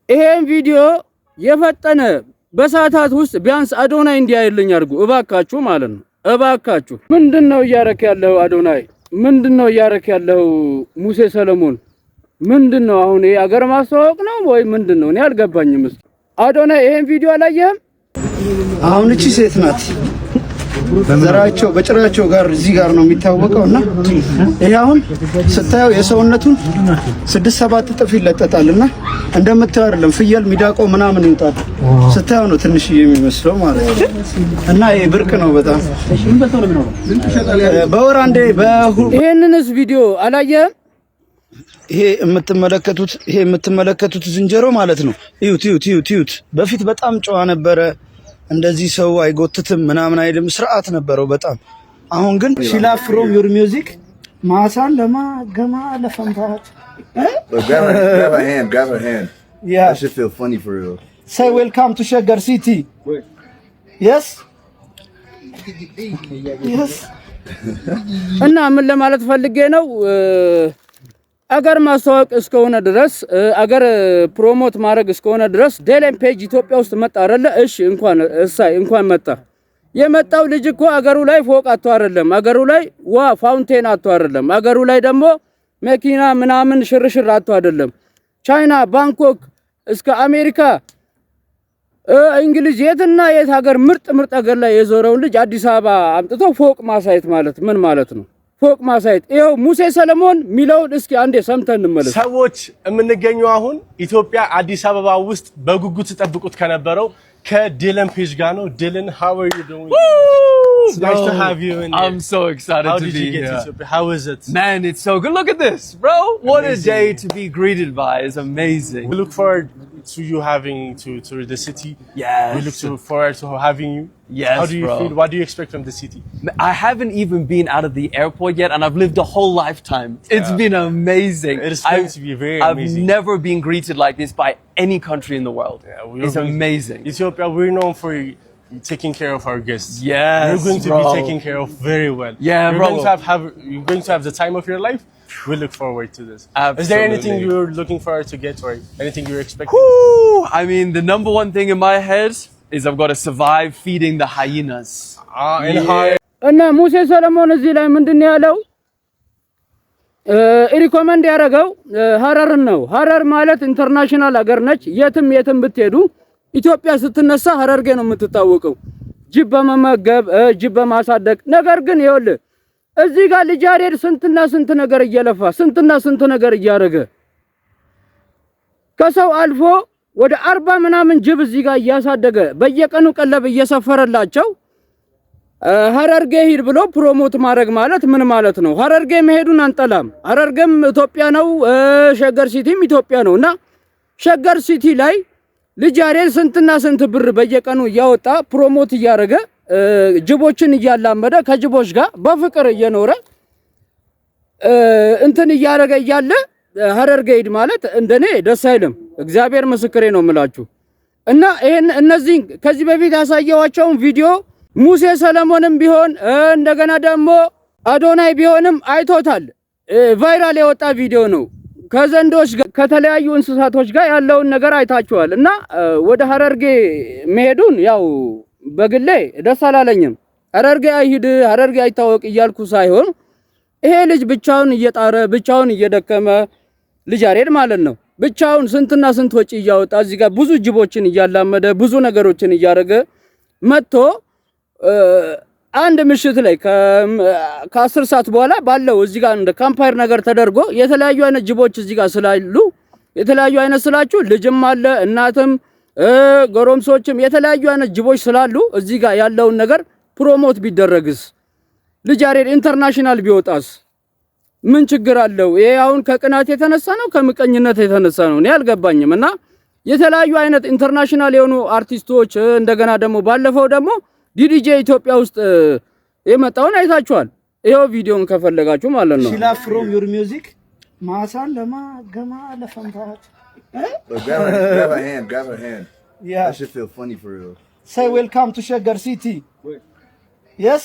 ይሄን ቪዲዮ የፈጠነ በሰዓታት ውስጥ ቢያንስ አዶናይ እንዲያይልኝ አድርጉ እባካችሁ ማለት ነው። እባካችሁ ምንድነው እያረክ ያለው አዶናይ? ምንድነው እያረክ ያለው ሙሴ ሰለሞን? ምንድነው አሁን ይሄ አገር ማስተዋወቅ ነው ወይ ምንድነው? እኔ አልገባኝም። እስኪ አዶናይ ይሄን ቪዲዮ አላየህም? አሁን እቺ ሴት ናት በዘራቸው በጭራቸው ጋር እዚህ ጋር ነው የሚታወቀውና ይሄ አሁን ስታየው የሰውነቱን 6-7 እጥፍ ይለጠጣልና እንደምታየው አይደለም ፍየል ሚዳቆ ምናምን ይውጣል። ስታየው ነው ትንሽ የሚመስለው ማለት ነው። እና ይሄ ብርቅ ነው በጣም በወር አንዴ ይሄንንስ ቪዲዮ አላየህም? ይሄ የምትመለከቱት ዝንጀሮ ማለት ነው። እዩት በፊት በጣም ጨዋ ነበረ። እንደዚህ ሰው አይጎትትም ምናምን አይልም፣ ስርዓት ነበረው በጣም። አሁን ግን ሺላ ፍሮም ዩር ሚውዚክ ማሳን ለማገማ ለፈንታት grab a hand. Yeah, that should feel funny for real. say welcome to Shaggar City. Yes. እና ምን ለማለት ፈልጌ ነው አገር ማስተዋወቅ እስከሆነ ድረስ አገር ፕሮሞት ማድረግ እስከሆነ ድረስ ዴለን ፔጅ ኢትዮጵያ ውስጥ መጣ አይደለ? እሺ እንኳን መጣ። የመጣው ልጅ እኮ አገሩ ላይ ፎቅ አጥቶ አይደለም፣ አገሩ ላይ ፋውንቴን አጥቶ አይደለም፣ አገሩ ላይ ደግሞ መኪና ምናምን ሽርሽር አጥቶ አይደለም። ቻይና ባንኮክ እስከ አሜሪካ እንግሊዝ የትና የት ሀገር ምርጥ ሀገር ላይ የዞረውን ልጅ አዲስ አበባ አምጥቶ ፎቅ ማሳየት ማለት ምን ማለት ነው? ፎቅ ማሳየት ይሄው ሙሴ ሰለሞን ሚለውን እስኪ አንዴ ሰምተን እንመለስ። ሰዎች የምንገኘው አሁን ኢትዮጵያ አዲስ አበባ ውስጥ በጉጉት ተጠብቁት ከነበረው ከዲለን ፔጅ ጋር ነው። ዲለን, how are you doing? It's nice to have you in here. I'm so excited to be here. How did you get to Ethiopia? How is it? Man, it's so good. Look at this, bro. What a day to be greeted by. It's amazing. We look forward to you having to the city. Yes. We look forward to having you. Yes, how do you bro. feel? What do you expect from the city? I haven't even been out of the airport yet, and I've lived a whole lifetime. It's been amazing. It is going to be very amazing. I've never been greeted like this by any country in the world. It's amazing. Ethiopia, we're known for taking care of our guests. Yes, you're going to be taken care of very well. Yeah, you're bro. You're going to have the time of your life. We look forward to this. Absolutely. Is there anything you're looking forward to get, or anything you're expecting? Woo! I mean, the number one thing in my head is I've got to survive feeding the hyenas. እና ሙሴ ሰለሞን እዚህ ላይ ምንድነው ያለው? ሪኮመንድ ያደረገው ሐረርን ነው። ሐረር ማለት ኢንተርናሽናል ሀገር ነች። የትም ብትሄዱ ኢትዮጵያ ስትነሳ ሐረርጌ ነው የምትታወቀው፣ ጅብ በመመገብ ጅብ በማሳደግ። ነገር ግን ይኸውልህ እዚህ ጋር ልጅ ያሬድ ስንትና ስንት ነገር እየለፋ ስንትና ስንት ነገር እያደረገ ከሰው አልፎ ወደ 40 ምናምን ጅብ እዚህ ጋር እያሳደገ በየቀኑ ቀለብ እየሰፈረላቸው ሐረርጌ ሂድ ብሎ ፕሮሞት ማድረግ ማለት ምን ማለት ነው? ሐረርጌ መሄዱን አንጠላም። ሐረርጌም ኢትዮጵያ ነው፣ ሸገር ሲቲም ኢትዮጵያ ነውና ሸገር ሲቲ ላይ ልጅ ያሬድ ስንትና ስንት ብር በየቀኑ እያወጣ ፕሮሞት እያደረገ ጅቦችን እያላመደ ከጅቦች ጋር በፍቅር እየኖረ እንትን እያደረገ እያለ ሐረርጌ ሂድ ማለት እንደኔ ደስ አይልም። እግዚአብሔር ምስክሬ ነው የምላችሁ። እና ይሄን እነዚህ ከዚህ በፊት ያሳየዋቸውን ቪዲዮ ሙሴ ሰለሞንም ቢሆን እንደገና ደግሞ አዶናይ ቢሆንም አይቶታል። ቫይራል የወጣ ቪዲዮ ነው። ከዘንዶች ጋር ከተለያዩ እንስሳቶች ጋር ያለውን ነገር አይታችኋል። እና ወደ ሐረርጌ መሄዱን ያው በግሌ ደስ አላለኝም። ሐረርጌ አይሂድ ሐረርጌ አይታወቅ እያልኩ ሳይሆን ይሄ ልጅ ብቻውን እየጣረ ብቻውን እየደከመ ልጅ ያሬድ ማለት ነው ብቻውን ስንትና ስንት ወጪ እያወጣ እዚህ ጋር ብዙ ጅቦችን እያላመደ ብዙ ነገሮችን እያደረገ መጥቶ አንድ ምሽት ላይ ከ10 ሰዓት በኋላ ባለው እዚህ ጋር እንደ ካምፓየር ነገር ተደርጎ የተለያዩ አይነት ጅቦች እዚህ ጋር ስላሉ የተለያዩ አይነት ስላችሁ ልጅም አለ እናትም ጎረምሶችም የተለያዩ አይነት ጅቦች ስላሉ እዚህ ጋር ያለውን ነገር ፕሮሞት ቢደረግስ ልጅ ያሬድ ኢንተርናሽናል ቢወጣስ ምን ችግር አለው? ይሄ አሁን ከቅናት የተነሳ ነው ከምቀኝነት የተነሳ ነው? እኔ አልገባኝም። እና የተለያዩ አይነት ኢንተርናሽናል የሆኑ አርቲስቶች እንደገና ደግሞ ባለፈው ደግሞ ዲዲጄ ኢትዮጵያ ውስጥ የመጣውን አይታችኋል። ይሄው ቪዲዮን ከፈለጋችሁ ማለት ነው። ሺላ ፍሮም ዩር ሚውዚክ ማሳን ለማገማ ለፈንታት grab a hand. Yeah, that should feel funny for real. say welcome to Shaggar City. Yes.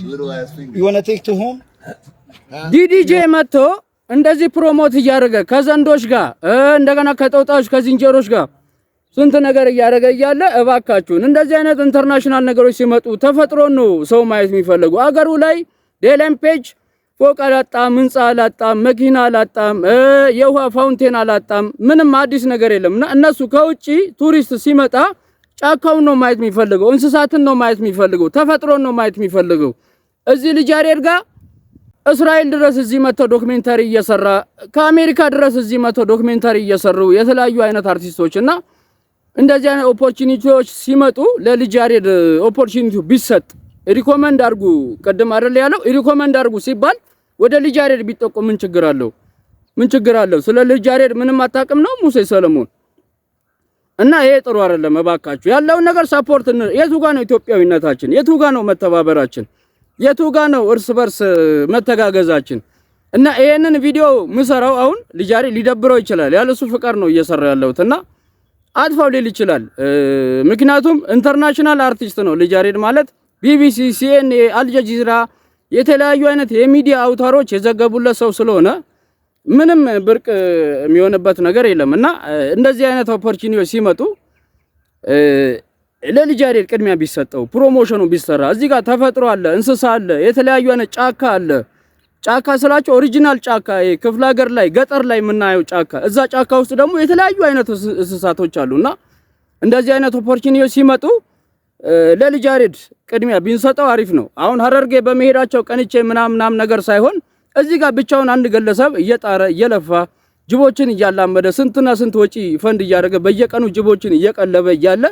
Little ass finger. You want to take to home? ዲዲጄ መጥቶ እንደዚህ ፕሮሞት እያደረገ ከዘንዶች ጋር እንደገና ከጦጣዎች ከዝንጀሮች ጋር ስንት ነገር እያደረገ እያለ እባካችሁን እንደዚህ አይነት ኢንተርናሽናል ነገሮች ሲመጡ ተፈጥሮን ነው ሰው ማየት የሚፈልጉ። አገሩ ላይ ዴለን ፔጅ ፎቅ አላጣም፣ ህንጻ አላጣም፣ መኪና አላጣም፣ የውሃ ፋውንቴን አላጣም። ምንም አዲስ ነገር የለምና እነሱ ከውጪ ቱሪስት ሲመጣ ጫካውን ነው ማየት የሚፈልገው፣ እንስሳትን ነው ማየት የሚፈልገው፣ ተፈጥሮን ነው ማየት የሚፈልገው። እዚህ ልጅ ያሬድ ጋር እስራኤል ድረስ እዚህ መጥተው ዶክሜንታሪ እየሰራ ከአሜሪካ ድረስ እዚህ መጥተው ዶክሜንታሪ እየሰሩ የተለያዩ አይነት አርቲስቶችና እንደዚህ አይነት ኦፖርቹኒቲዎች ሲመጡ ለልጅ ያሬድ ኦፖርቹኒቲው ቢሰጥ ሪኮመንድ አድርጉ። ቀደም አይደል ያለው ሪኮመንድ አድርጉ ሲባል ወደ ልጅ ያሬድ ቢጠቆም ምን ችግር አለው? ምን ችግር አለው? ስለ ልጅ ያሬድ ምንም አታውቅም ነው ሙሴ ሰለሞን? እና ይሄ ጥሩ አይደለም። እባካችሁ ያለውን ነገር ሰፖርት የቱ ጋር ነው ኢትዮጵያዊነታችን? የቱ ጋር ነው መተባበራችን? የቱ ጋር ነው እርስ በርስ መተጋገዛችን? እና ይሄንን ቪዲዮ ምሰራው አሁን ልጅ ያሬድ ሊደብረው ይችላል። ያለሱ ፍቅር ነው እየሰራ ያለውትና አጥፋው ሊል ይችላል። ምክንያቱም ኢንተርናሽናል አርቲስት ነው ልጅ ያሬድ ማለት ቢቢሲ፣ ሲኤንኤ፣ አልጀዚራ የተለያዩ አይነት የሚዲያ አውታሮች የዘገቡለት ሰው ስለሆነ ምንም ብርቅ የሚሆንበት ነገር የለም እና እንደዚህ አይነት ኦፖርቹኒቲዎች ሲመጡ ለልጅ ያሬድ ቅድሚያ ቢሰጠው፣ ፕሮሞሽኑ ቢሰራ። እዚህ ጋር ተፈጥሮ አለ፣ እንስሳ አለ፣ የተለያዩ አይነት ጫካ አለ። ጫካ ስላቸው ኦሪጂናል ጫካ ክፍለ ሀገር ላይ ገጠር ላይ የምናየው ጫካ፣ እዛ ጫካ ውስጥ ደግሞ የተለያዩ አይነት እንስሳቶች አሉና እንደዚህ አይነት ኦፖርቹኒቲዎች ሲመጡ ለልጅ ያሬድ ቅድሚያ ቢንሰጠው አሪፍ ነው። አሁን ሀረርጌ በመሄዳቸው ቀንቼ ምናምን ነገር ሳይሆን እዚህ ጋር ብቻውን አንድ ግለሰብ እየጣረ እየለፋ ጅቦችን እያላመደ ስንትና ስንት ወጪ ፈንድ እያደረገ በየቀኑ ጅቦችን እየቀለበ እያለ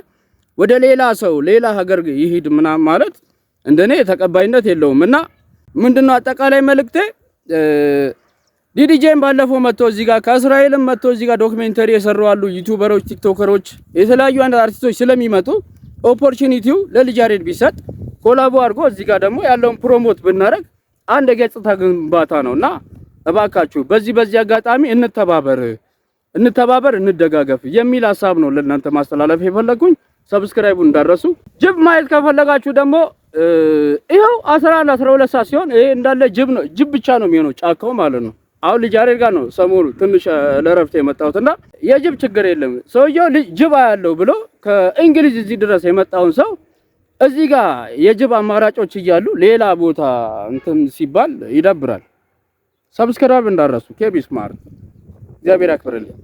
ወደ ሌላ ሰው ሌላ ሀገር ይሄድ ምናምን ማለት እንደኔ ተቀባይነት የለውም። እና ምንድነው አጠቃላይ መልእክቴ ዲዲጄም ባለፈው መጥቶ እዚህ ጋር ከእስራኤልም መጥቶ እዚህ ጋር ዶክመንተሪ የሰሩ አሉ ዩቲዩበሮች፣ ቲክቶከሮች የተለያዩ አይነት አርቲስቶች ስለሚመጡ ኦፖርቹኒቲው ለልጅ ያሬድ ቢሰጥ ኮላቦ አድርጎ እዚህ ጋር ደግሞ ያለውን ፕሮሞት ብናረግ አንድ ገጽታ ግንባታ ነውና እባካችሁ በዚህ አጋጣሚ እንተባበር እንደጋገፍ የሚል ሐሳብ ነው ለእናንተ ማስተላለፍ የፈለኩኝ። ሰብስክራይቡ እንዳረሱ። ጅብ ማየት ከፈለጋችሁ ደግሞ ይሄው 12 ሰዓት ሲሆን ይሄ እንዳለ ጅብ ነው፣ ጅብ ብቻ ነው የሚሆነው ጫካው ማለት ነው። አሁን ልጅ ያሬድ ጋር ነው ሰሞኑ ትንሽ ለረፍት የመጣሁትና የጅብ ችግር የለም። ሰውየው ጅብ ያለው ብሎ ከእንግሊዝ እዚህ ድረስ የመጣውን ሰው እዚህ ጋር የጅብ አማራጮች እያሉ ሌላ ቦታ እንትን ሲባል ይደብራል። ሰብስክራይብ እንዳረሱ። ኬቢ ስማርት እግዚአብሔር ያክብርልኝ።